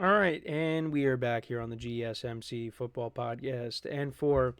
All right, and we are back here on the GSMC Football Podcast. And for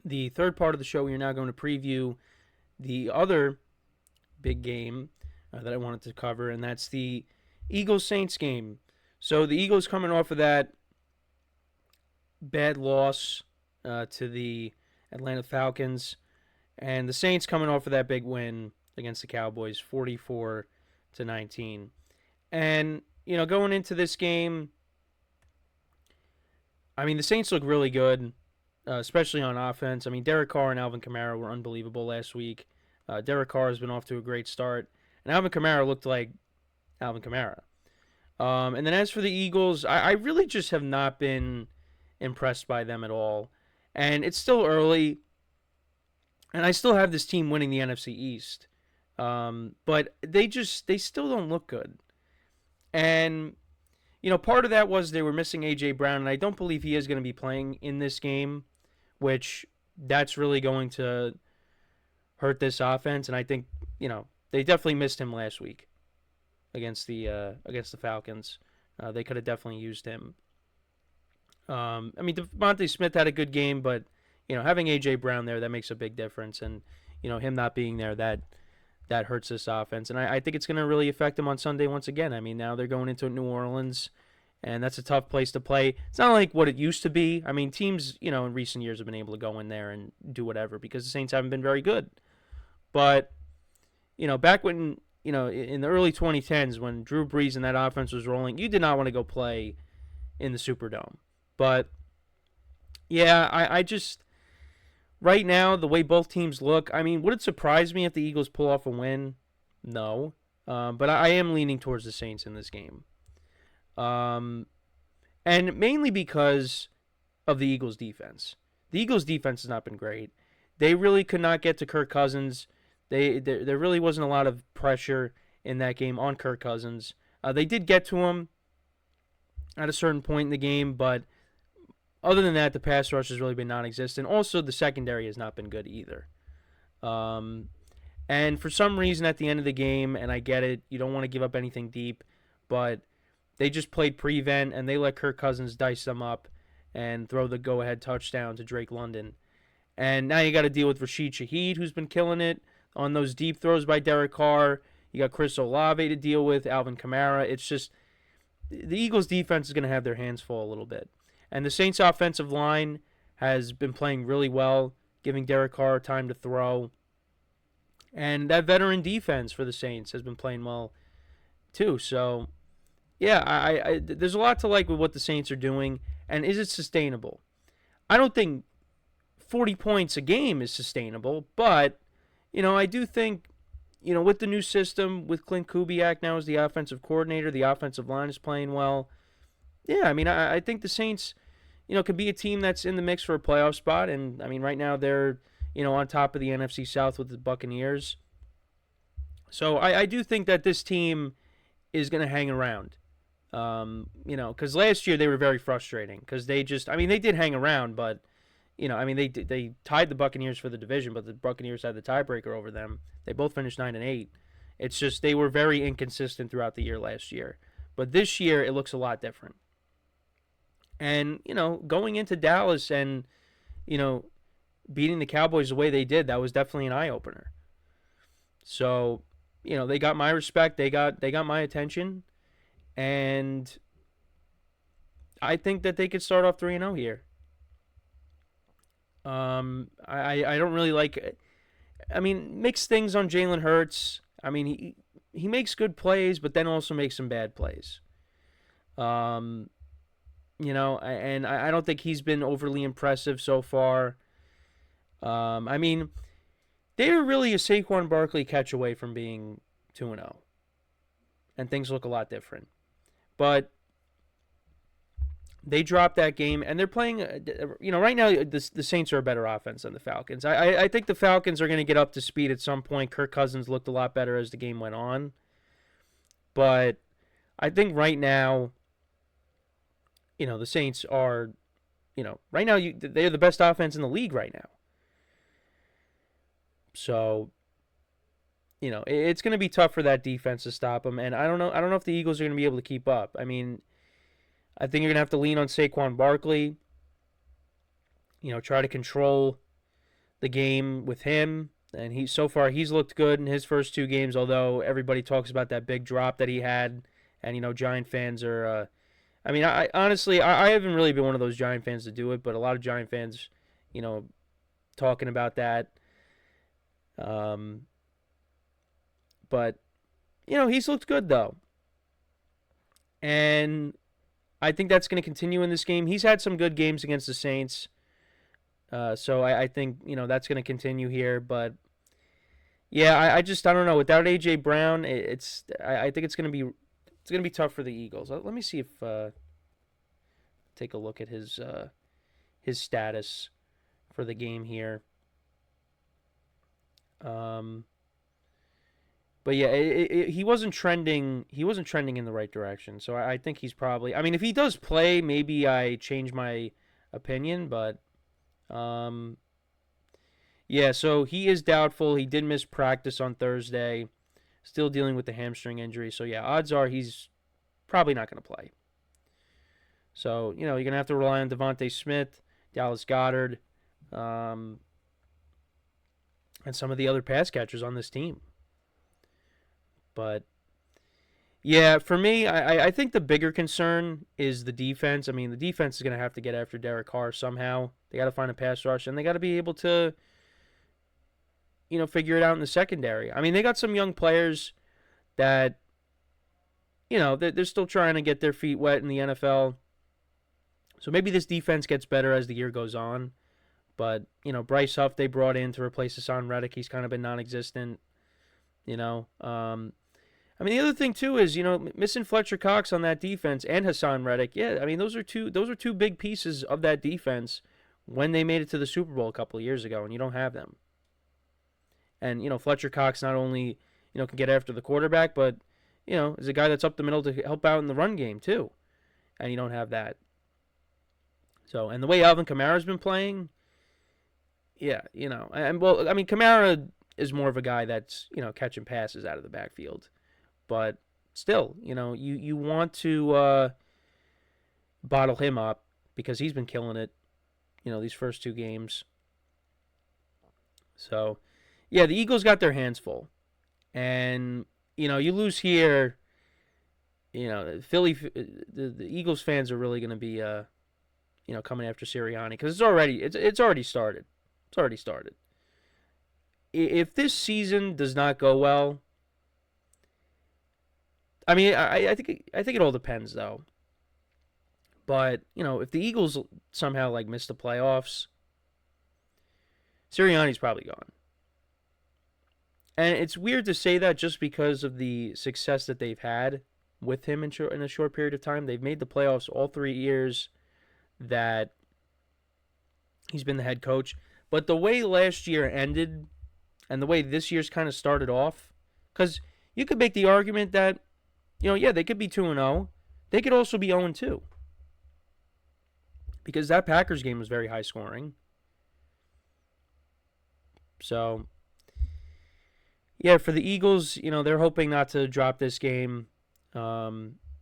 the third part of the show, we are now going to preview the other big game that I wanted to cover, and that's the Eagles Saints game. So the Eagles coming off of that bad loss to the Atlanta Falcons, and the Saints coming off of that big win against the Cowboys, 44-19. And going into this game, I mean, the Saints look really good, especially on offense. I mean, Derek Carr and Alvin Kamara were unbelievable last week. Derek Carr has been off to a great start, and Alvin Kamara looked like Alvin Kamara. And then as for the Eagles, I really just have not been impressed by them at all. And it's still early, and I still have this team winning the NFC East. But they still don't look good. And, part of that was they were missing A.J. Brown, and I don't believe he is going to be playing in this game, which that's really going to hurt this offense. And I think, they definitely missed him last week against the Falcons. They could have definitely used him. I mean, Devontae Smith had a good game, but, having A.J. Brown there, that makes a big difference. And, him not being there, that hurts this offense. And I think it's going to really affect them on Sunday once again. I mean, now they're going into New Orleans, and that's a tough place to play. It's not like what it used to be. I mean, teams, in recent years have been able to go in there and do whatever because the Saints haven't been very good. But, back when, in the early 2010s when Drew Brees and that offense was rolling, you did not want to go play in the Superdome. But, yeah, I just... Right now, the way both teams look, I mean, would it surprise me if the Eagles pull off a win? No. But I am leaning towards the Saints in this game. And mainly because of the Eagles' defense. The Eagles' defense has not been great. They really could not get to Kirk Cousins. There really wasn't a lot of pressure in that game on Kirk Cousins. They did get to him at a certain point in the game, but other than that, the pass rush has really been non-existent. Also, the secondary has not been good either. And for some reason at the end of the game, and I get it, you don't want to give up anything deep, but they just played prevent, and they let Kirk Cousins dice them up and throw the go-ahead touchdown to Drake London. And now you got to deal with Rashid Shaheed, who's been killing it on those deep throws by Derek Carr. You got Chris Olave to deal with, Alvin Kamara. It's just the Eagles' defense is going to have their hands full a little bit. And the Saints' offensive line has been playing really well, giving Derek Carr time to throw. And that veteran defense for the Saints has been playing well, too. So, yeah, I there's a lot to like with what the Saints are doing. And is it sustainable? I don't think 40 points a game is sustainable. But, I do think, with the new system, with Clint Kubiak now as the offensive coordinator, the offensive line is playing well. Yeah, I mean, I think the Saints, could be a team that's in the mix for a playoff spot. And, I mean, right now they're, on top of the NFC South with the Buccaneers. So I do think that this team is going to hang around. Because last year they were very frustrating. Because they did hang around, but, they tied the Buccaneers for the division, but the Buccaneers had the tiebreaker over them. They both finished 9-8. It's just they were very inconsistent throughout the year last year. But this year it looks a lot different. And, going into Dallas and, beating the Cowboys the way they did, that was definitely an eye-opener. So, they got my respect. They got my attention. And I think that they could start off 3-0 here. I don't really like... I mean, mixed things on Jalen Hurts. I mean, he makes good plays, but then also makes some bad plays. And I don't think he's been overly impressive so far. I mean, they're really a Saquon Barkley catch away from being 2-0. And things look a lot different. But they dropped that game, and they're playing, right now the Saints are a better offense than the Falcons. I think the Falcons are going to get up to speed at some point. Kirk Cousins looked a lot better as the game went on. But I think right now, the Saints are, right now they're the best offense in the league right now. So, it's going to be tough for that defense to stop them, and I don't know if the Eagles are going to be able to keep up. I mean, I think you're going to have to lean on Saquon Barkley. Try to control the game with him. And so far he's looked good in his first 2 games, although everybody talks about that big drop that he had. And, Giant fans are... I honestly, I haven't really been one of those Giant fans to do it, but a lot of Giant fans, talking about that. But, he's looked good, though. And I think that's going to continue in this game. He's had some good games against the Saints. So I think, that's going to continue here. But, yeah, I don't know. Without A.J. Brown, I think it's going to be tough for the Eagles. Let me see if take a look at his status for the game here. But yeah, he wasn't trending. He wasn't trending in the right direction. So I think he's probably. I mean, if he does play, maybe I change my opinion. But yeah. So he is doubtful. He did miss practice on Thursday. Still dealing with the hamstring injury. So yeah, odds are he's probably not going to play. So you're going to have to rely on Devontae Smith, Dallas Goedert, and some of the other pass catchers on this team. But, yeah, for me, I think the bigger concern is the defense. I mean, the defense is going to have to get after Derek Carr somehow. They got to find a pass rush, and they got to be able to, figure it out in the secondary. I mean, they got some young players that, they're still trying to get their feet wet in the NFL. So maybe this defense gets better as the year goes on. But, Bryce Huff they brought in to replace Hassan Reddick. He's kind of been non-existent, the other thing too is, missing Fletcher Cox on that defense and Hassan Reddick. Yeah, I mean those are two big pieces of that defense when they made it to the Super Bowl a couple of years ago, and you don't have them. And Fletcher Cox not only can get after the quarterback, but is a guy that's up the middle to help out in the run game too, and you don't have that. So, and the way Alvin Kamara's been playing, yeah, Kamara is more of a guy that's catching passes out of the backfield. But still, you want to bottle him up because he's been killing it, these first 2 games. So, yeah, the Eagles got their hands full. And, you lose here, the Eagles fans are really going to be, coming after Sirianni because it's already started. It's already started. If this season does not go well, I mean, I think it all depends though. But if the Eagles somehow miss the playoffs, Sirianni's probably gone. And it's weird to say that just because of the success that they've had with him in a short period of time. They've made the playoffs all 3 years that he's been the head coach. But the way last year ended and the way this year's kind of started off, because you could make the argument that they could be 2-0. They could also be 0-2. Because that Packers game was very high scoring. So, yeah, for the Eagles, they're hoping not to drop this game.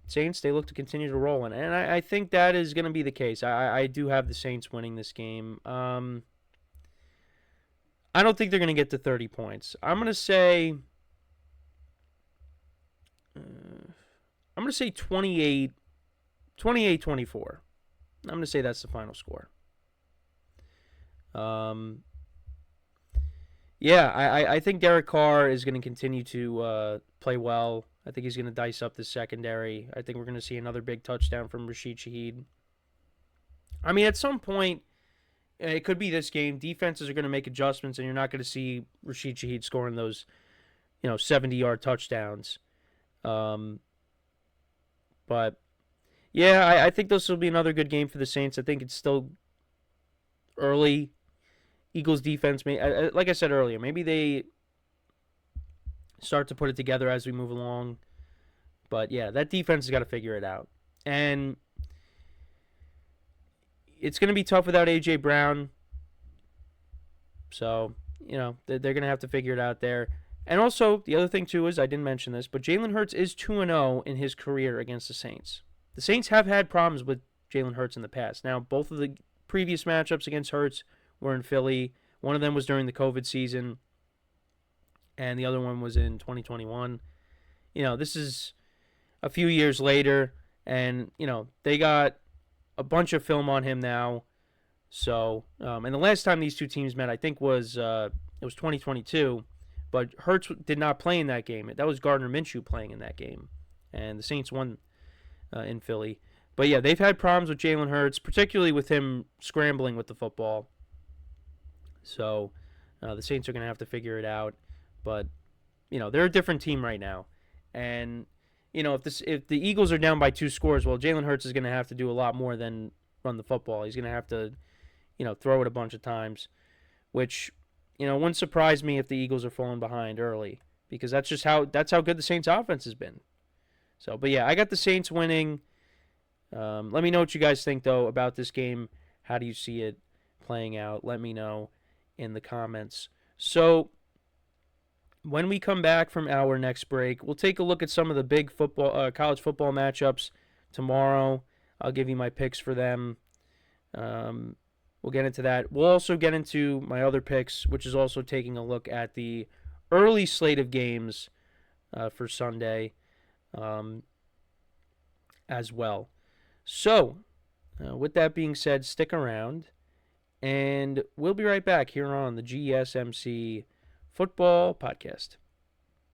Saints, they look to continue to roll. And I think that is going to be the case. I do have the Saints winning this game. I don't think they're going to get to 30 points. I'm going to say... 28-24. I'm going to say that's the final score. Yeah, I think Derek Carr is going to continue to play well. I think he's going to dice up the secondary. I think we're going to see another big touchdown from Rashid Shaheed. I mean, at some point, it could be this game. Defenses are going to make adjustments, and you're not going to see Rashid Shaheed scoring those, 70-yard touchdowns. But, yeah, I think this will be another good game for the Saints. I think it's still early. Eagles defense, like I said earlier, maybe they start to put it together as we move along. But, yeah, that defense has got to figure it out. And it's going to be tough without A.J. Brown. So, they're going to have to figure it out there. And also, the other thing, too, is I didn't mention this, but Jalen Hurts is 2-0 in his career against the Saints. the Saints have had problems with Jalen Hurts in the past. Now, both of the previous matchups against Hurts were in Philly. One of them was during the COVID season, and the other one was in 2021. This is a few years later, and, they got a bunch of film on him now. So, and the last time these two teams met, I think, was it was 2022, but Hurts did not play in that game. That was Gardner Minshew playing in that game, and the Saints won in Philly. But yeah, they've had problems with Jalen Hurts, particularly with him scrambling with the football. So the Saints are going to have to figure it out. But, they're a different team right now. And, if the Eagles are down by 2 scores, well, Jalen Hurts is going to have to do a lot more than run the football. He's going to have to, throw it a bunch of times, which, wouldn't surprise me if the Eagles are falling behind early, because that's how good the Saints offense has been. So, but yeah, I got the Saints winning. Let me know what you guys think, though, about this game. How do you see it playing out? Let me know in the comments. So, when we come back from our next break, we'll take a look at some of the big college football matchups tomorrow. I'll give you my picks for them. We'll get into that. We'll also get into my other picks, which is also taking a look at the early slate of games for Sunday as well. So, with that being said, stick around, and we'll be right back here on the GSMC Football Podcast.